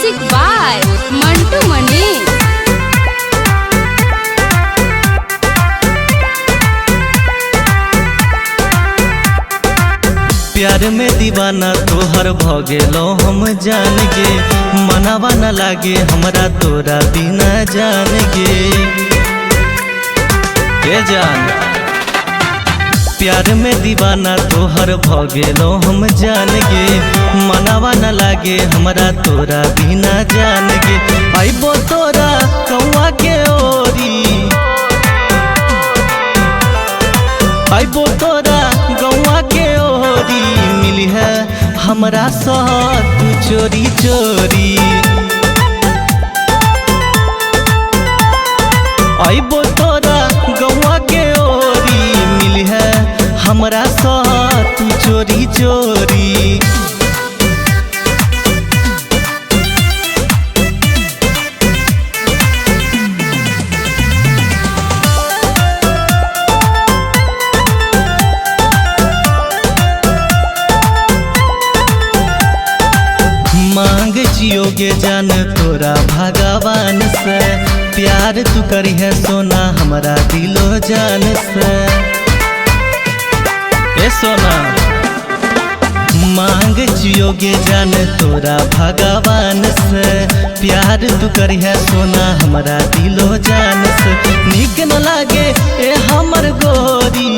Music by Mantu Manish. प्यार में दीवाना तोहर भगेलो हम जान गे, मनावा न लागे हमरा तोरा बिना जान गे। ए जान प्यार में दीवाना तोहर भगेलो हम जान गे, मनावा न लागे हमरा तोरा बिना जान गे। आइबो तोरा कौआ के ओरी, आइबो तोरा गौआ के ओरी, मिली है हमरा साथ तू चोरी चोरी। आइबो तोरा गौआ के ओरी, मिली है हमरा साथ तू चोरी चोरी। मांग जियोगे जान तोरा भगवान से, प्यार तू करी है सोना हमारा दिलो जान से। ए सोना मांग जियोगे जान तोरा भगवान से, प्यार तू करी है सोना हमारा दिलो जान से। नीक न लागे ए हमर गोरी,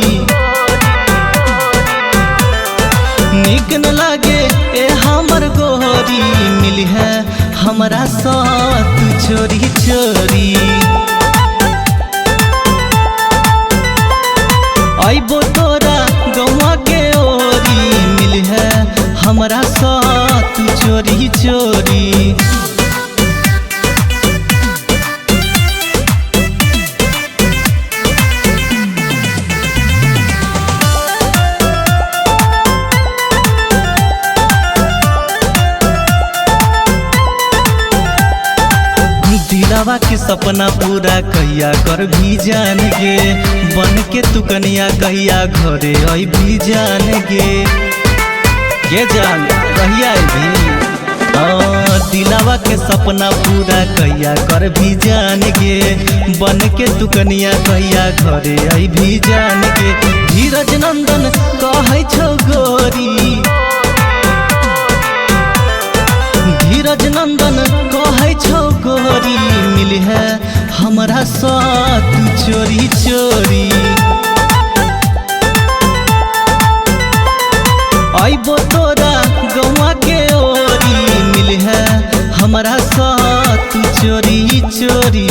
नीक न लागे ए हमर गोरी, मिली है हमरा साथ चोरी चोरी। आइबो तोरा गौआ के ओरी, मिली है हमरा साथ चोरी चोरी। दिलावा के सपना पूरा कहिया कर भी जान गे, बन के तू कनिया कहिया घरे आई भी जान गे। ये जान कहिया भी दिलावा के सपना पूरा कहिया कर भी जान गे, बन के तू कनिया कहिया घरे आई भी जान गे। धीरज नंदन कहै छौ गोरी, धीरज नंदन कहै छौ गोरी, मिली है हमरा साथ चोरी चोरी। आइबो तोरा गौआ के ओरी, मिली है हमरा साथ चोरी चोरी।